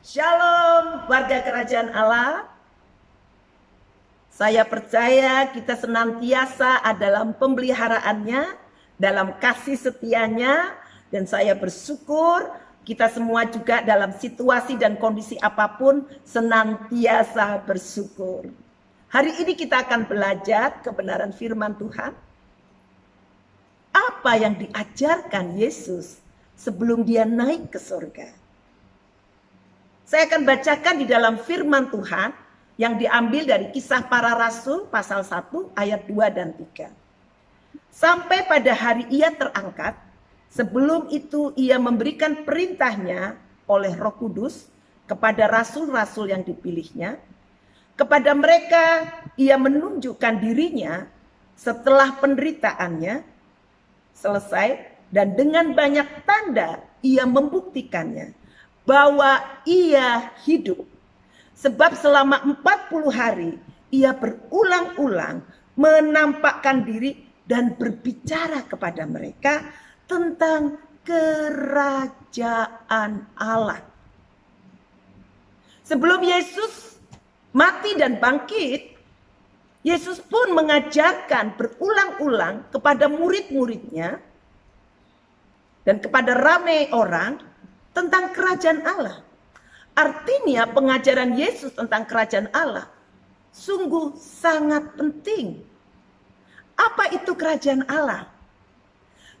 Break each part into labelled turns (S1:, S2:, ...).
S1: Shalom warga kerajaan Allah. Saya percaya kita senantiasa dalam pemeliharaannya, dalam kasih setianya, dan saya bersyukur kita semua juga dalam situasi dan kondisi apapun senantiasa bersyukur. Hari ini kita akan belajar kebenaran firman Tuhan. Apa yang diajarkan Yesus sebelum dia naik ke surga? Saya akan bacakan di dalam firman Tuhan yang diambil dari Kisah Para Rasul pasal 1 ayat 2 dan 3. Sampai pada hari ia terangkat, sebelum itu ia memberikan perintahnya oleh Roh Kudus kepada rasul-rasul yang dipilihnya. Kepada mereka ia menunjukkan dirinya setelah penderitaannya selesai, dan dengan banyak tanda ia membuktikannya bahwa ia hidup. Sebab selama 40 hari ia berulang-ulang menampakkan diri dan berbicara kepada mereka tentang kerajaan Allah. Sebelum Yesus mati dan bangkit, Yesus pun mengajarkan berulang-ulang kepada murid-muridnya dan kepada ramai orang tentang kerajaan Allah. Artinya pengajaran Yesus tentang kerajaan Allah sungguh sangat penting. Apa itu kerajaan Allah?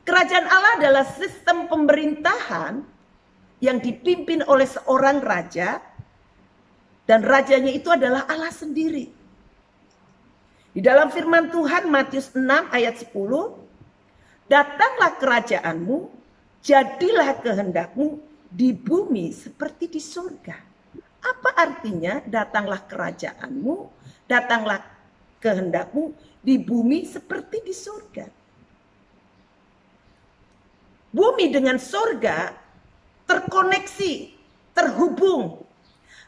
S1: Kerajaan Allah adalah sistem pemerintahan yang dipimpin oleh seorang raja, dan rajanya itu adalah Allah sendiri. Di dalam firman Tuhan Matius 6 ayat 10, datanglah kerajaanmu, jadilah kehendakmu di bumi seperti di surga. Apa artinya datanglah kerajaanmu, datanglah kehendakmu di bumi seperti di surga? Bumi dengan surga terkoneksi, terhubung.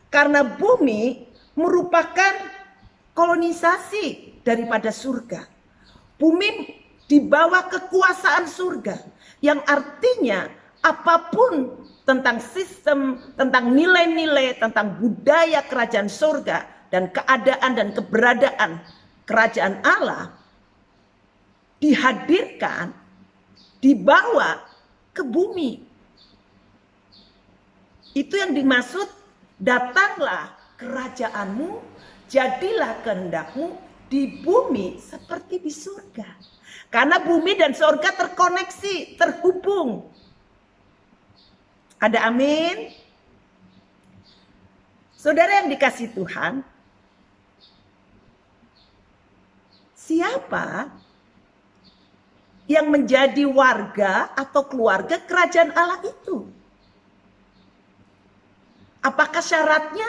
S1: Karena bumi merupakan kolonisasi daripada surga. Bumi di bawah kekuasaan surga, yang artinya apapun tentang sistem, tentang nilai-nilai, tentang budaya kerajaan surga dan keadaan dan keberadaan kerajaan Allah dihadirkan, dibawa ke bumi. Itu yang dimaksud datanglah kerajaanmu, jadilah kehendakmu di bumi seperti di surga. Karena bumi dan surga terkoneksi, terhubung. Ada amin? Saudara yang dikasihi Tuhan, siapa yang menjadi warga atau keluarga kerajaan Allah itu? Apakah syaratnya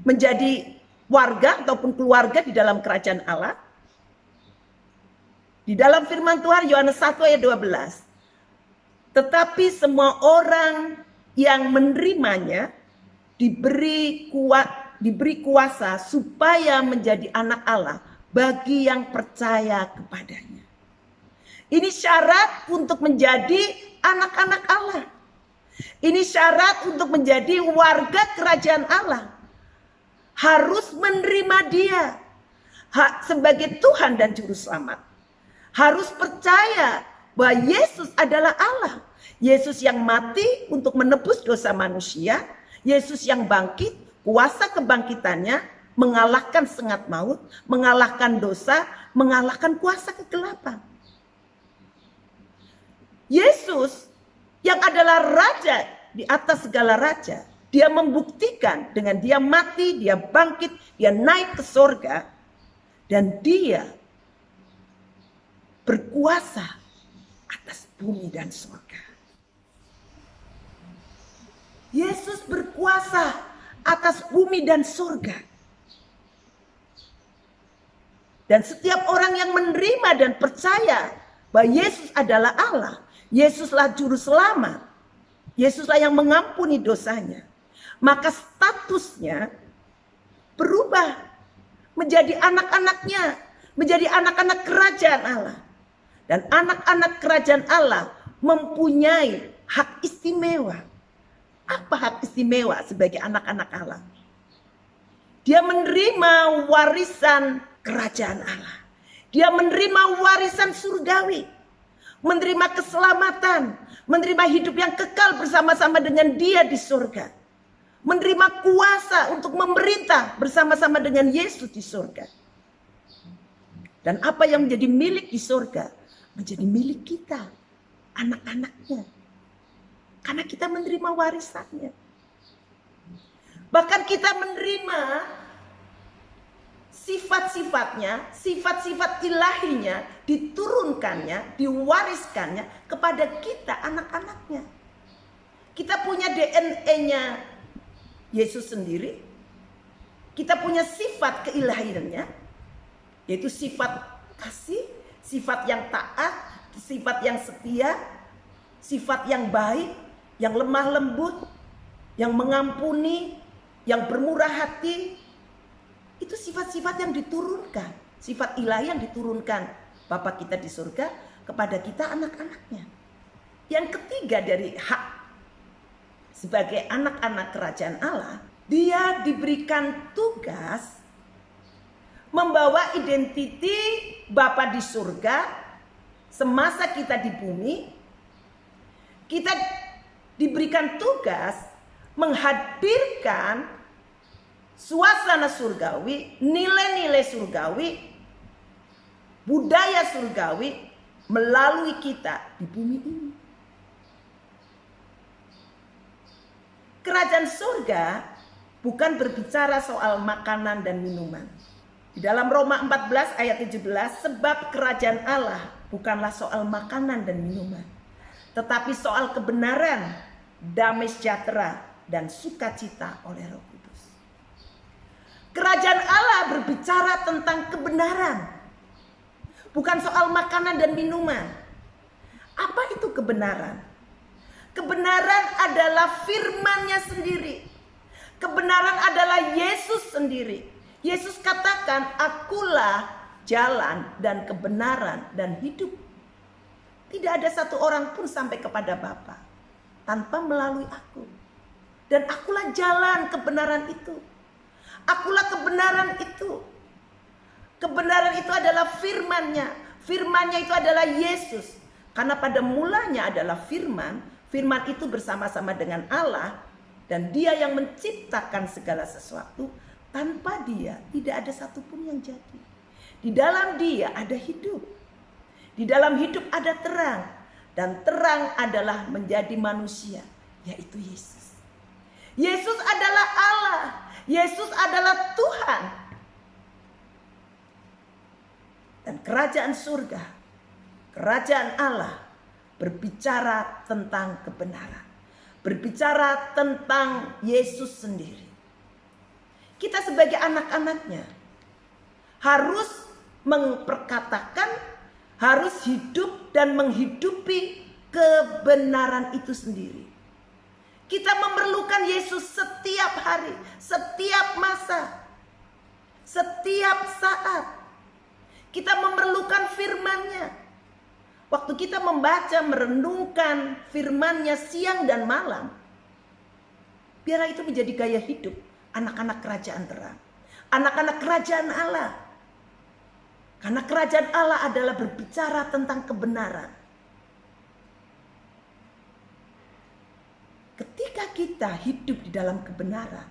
S1: menjadi warga ataupun keluarga di dalam kerajaan Allah? Di dalam firman Tuhan Yohanes 1 ayat 12. Tetapi semua orang yang menerimanya diberi kuasa supaya menjadi anak Allah bagi yang percaya kepadanya. Ini syarat untuk menjadi anak-anak Allah. Ini syarat untuk menjadi warga kerajaan Allah. Harus menerima Dia sebagai Tuhan dan Juru Selamat. Harus percaya bahwa Yesus adalah Allah. Yesus yang mati untuk menebus dosa manusia. Yesus yang bangkit, kuasa kebangkitannya mengalahkan sengat maut, mengalahkan dosa, mengalahkan kuasa kegelapan. Yesus yang adalah raja di atas segala raja, dia membuktikan dengan dia mati, dia bangkit, dia naik ke surga, dan dia berkuasa atas bumi dan surga. Yesus berkuasa atas bumi dan surga. Dan setiap orang yang menerima dan percaya bahwa Yesus adalah Allah, Yesuslah Juru Selamat, Yesuslah yang mengampuni dosanya, maka statusnya berubah menjadi anak-anaknya, menjadi anak-anak kerajaan Allah. Dan anak-anak kerajaan Allah mempunyai hak istimewa. Apa hak istimewa sebagai anak-anak Allah? Dia menerima warisan kerajaan Allah. Dia menerima warisan surgawi. Menerima keselamatan. Menerima hidup yang kekal bersama-sama dengan dia di surga. Menerima kuasa untuk memerintah bersama-sama dengan Yesus di surga. Dan apa yang menjadi milik di surga menjadi milik kita, anak-anaknya. Karena kita menerima warisannya. Bahkan kita menerima sifat-sifatnya, sifat-sifat ilahinya diturunkannya, diwariskannya kepada kita anak-anaknya. Kita punya DNA-nya Yesus sendiri. Kita punya sifat keilahiannya, yaitu sifat kasih, sifat yang taat, sifat yang setia, sifat yang baik, yang lemah lembut, yang mengampuni, yang bermurah hati. Itu sifat-sifat yang diturunkan, sifat ilahi yang diturunkan Bapa kita di surga kepada kita anak-anaknya. Yang ketiga dari hak sebagai anak-anak kerajaan Allah, dia diberikan tugas membawa identiti Bapa di surga semasa kita di bumi. Kita diberikan tugas menghadirkan suasana surgawi, nilai-nilai surgawi, budaya surgawi melalui kita di bumi ini. Kerajaan surga bukan berbicara soal makanan dan minuman. Di dalam Roma 14 ayat 17, sebab kerajaan Allah bukanlah soal makanan dan minuman, tetapi soal kebenaran, damai sejahtera, dan sukacita oleh Roh Kudus. Kerajaan Allah berbicara tentang kebenaran, bukan soal makanan dan minuman. Apa itu kebenaran? Kebenaran adalah firman-Nya sendiri. Kebenaran adalah Yesus sendiri. Yesus katakan, akulah jalan dan kebenaran dan hidup. Tidak ada satu orang pun sampai kepada Bapa tanpa melalui aku. Dan akulah jalan kebenaran itu. Akulah kebenaran itu. Kebenaran itu adalah firman-Nya. Firman-Nya itu adalah Yesus. Karena pada mulanya adalah firman. Firman itu bersama-sama dengan Allah. Dan dia yang menciptakan segala sesuatu. Tanpa dia tidak ada satupun yang jadi. Di dalam dia ada hidup. Di dalam hidup ada terang. Dan terang adalah menjadi manusia. Yaitu Yesus. Yesus adalah Allah. Yesus adalah Tuhan. Dan kerajaan surga, kerajaan Allah berbicara tentang kebenaran. Berbicara tentang Yesus sendiri. Kita sebagai anak-anaknya harus memperkatakan, harus hidup dan menghidupi kebenaran itu sendiri. Kita memerlukan Yesus setiap hari, setiap masa, setiap saat. Kita memerlukan firman-Nya. Waktu kita membaca, merenungkan firman-Nya siang dan malam, biarlah itu menjadi gaya hidup anak-anak kerajaan terang. Anak-anak kerajaan Allah. Karena kerajaan Allah adalah berbicara tentang kebenaran. Ketika kita hidup di dalam kebenaran,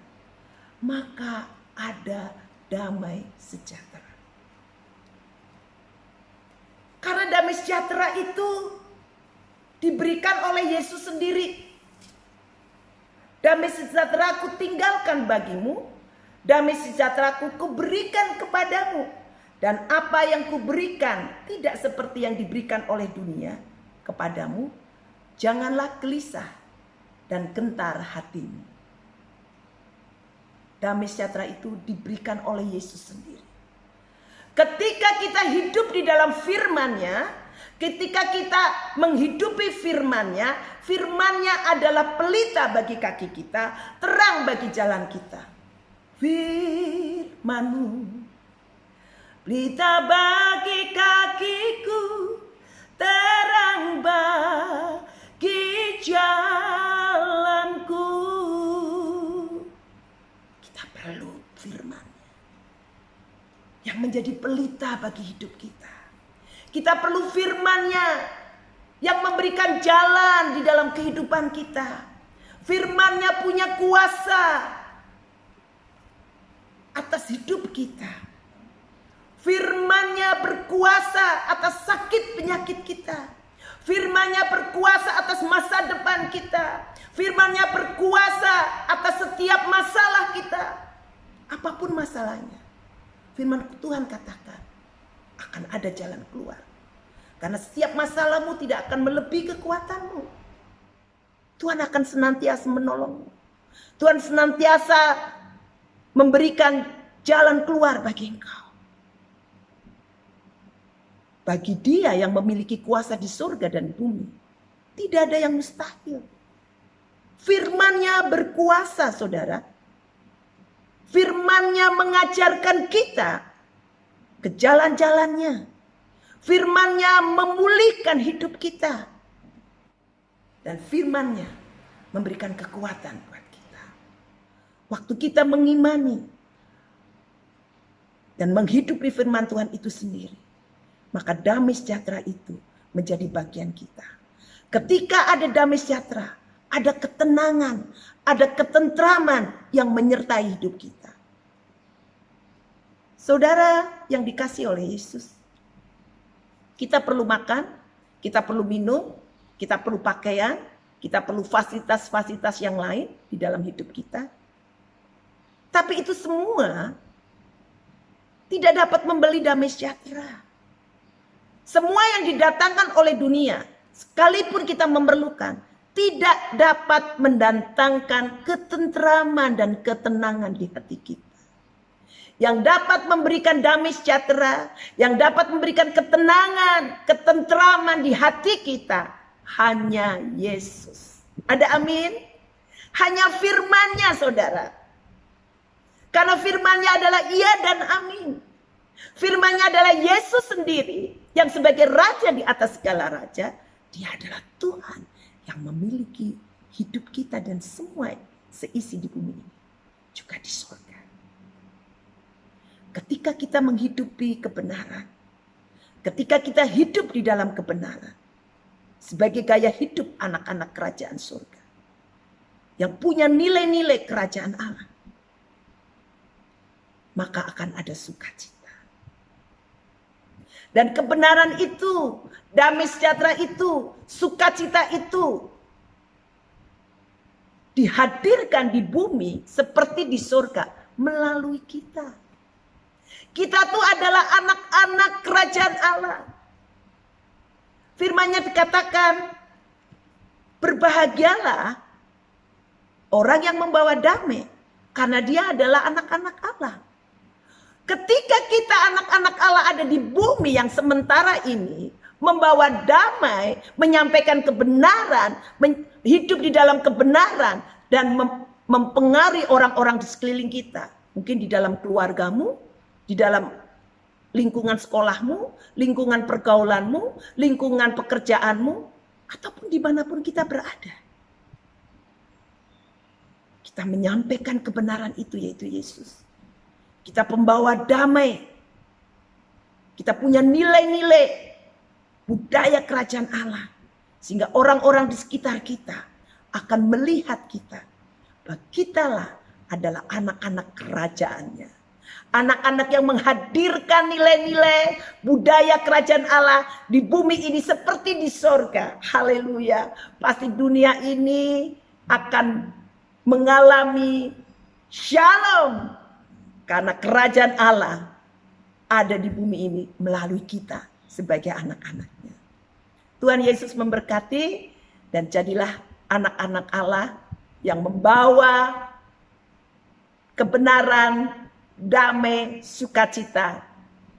S1: maka ada damai sejahtera. Karena damai sejahtera itu diberikan oleh Yesus sendiri. Damai sejahtera aku tinggalkan bagimu, damai sejahtera aku kuberikan kepadamu. Dan apa yang kuberikan tidak seperti yang diberikan oleh dunia kepadamu. Janganlah gelisah dan gentar hatimu. Damai sejahtera itu diberikan oleh Yesus sendiri. Ketika kita hidup di dalam firman-Nya, ketika kita menghidupi firman-Nya, firman-Nya adalah pelita bagi kaki kita, terang bagi jalan kita. Firman-Mu, pelita bagi kakiku, terang bagi jalanku. yang menjadi pelita bagi hidup kita. Kita perlu firman-Nya yang memberikan jalan di dalam kehidupan kita. Firman-Nya punya kuasa atas hidup kita. Firman-Nya berkuasa atas sakit penyakit kita. Firman-Nya berkuasa atas masa depan kita. Firman-Nya berkuasa atas setiap masalah kita. Apapun masalahnya, firman Tuhan katakan akan ada jalan keluar. Karena setiap masalahmu tidak akan melebihi kekuatanmu. Tuhan akan senantiasa menolongmu. Tuhan senantiasa memberikan jalan keluar bagi engkau. Bagi Dia yang memiliki kuasa di surga dan bumi, tidak ada yang mustahil. Firman-Nya berkuasa, saudara. Firman-Nya mengajarkan kita ke jalan-jalannya. Firman-Nya memulihkan hidup kita. Dan firman-Nya memberikan kekuatan buat kita. Waktu kita mengimani dan menghidupi firman Tuhan itu sendiri, maka damai sejahtera itu menjadi bagian kita. Ketika ada damai sejahtera, ada ketenangan, ada ketentraman yang menyertai hidup kita. Saudara yang dikasihi oleh Yesus, kita perlu makan, kita perlu minum, kita perlu pakaian, kita perlu fasilitas-fasilitas yang lain di dalam hidup kita. Tapi itu semua tidak dapat membeli damai sejahtera. Semua yang didatangkan oleh dunia, sekalipun kita memerlukan, tidak dapat mendatangkan ketentraman dan ketenangan di hati kita. Yang dapat memberikan damai sejahtera, yang dapat memberikan ketenangan, ketentraman di hati kita, hanya Yesus. Ada amin? Hanya firman-Nya, saudara. Karena firman-Nya adalah iya dan amin. Firman-Nya adalah Yesus sendiri yang sebagai raja di atas segala raja. Dia adalah Tuhan yang memiliki hidup kita dan semua seisi di bumi ini, juga di surga. Ketika kita menghidupi kebenaran, ketika kita hidup di dalam kebenaran, sebagai gaya hidup anak-anak kerajaan surga, yang punya nilai-nilai kerajaan Allah, maka akan ada sukacita. Dan kebenaran itu, damai sejahtera itu, sukacita itu dihadirkan di bumi seperti di surga melalui kita. Kita tuh adalah anak-anak kerajaan Allah. Firman-Nya dikatakan, berbahagialah orang yang membawa damai, karena dia adalah anak-anak Allah. Ketika kita anak-anak Allah ada di bumi yang sementara ini, membawa damai, menyampaikan kebenaran, hidup di dalam kebenaran, dan mempengaruhi orang-orang di sekeliling kita. Mungkin di dalam keluargamu, di dalam lingkungan sekolahmu, lingkungan pergaulanmu, lingkungan pekerjaanmu, ataupun dimanapun kita berada. Kita menyampaikan kebenaran itu, yaitu Yesus. Kita pembawa damai. Kita punya nilai-nilai budaya kerajaan Allah. Sehingga orang-orang di sekitar kita akan melihat kita, bahwa kitalah adalah anak-anak kerajaannya. Anak-anak yang menghadirkan nilai-nilai budaya kerajaan Allah di bumi ini seperti di sorga. Haleluya. Pasti dunia ini akan mengalami shalom. Karena kerajaan Allah ada di bumi ini melalui kita sebagai anak-anaknya. Tuhan Yesus memberkati, dan jadilah anak-anak Allah yang membawa kebenaran, damai, sukacita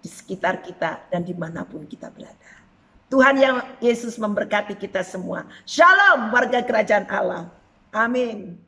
S1: di sekitar kita dan dimanapun kita berada. Tuhan yang Yesus memberkati kita semua. Shalom warga kerajaan Allah. Amin.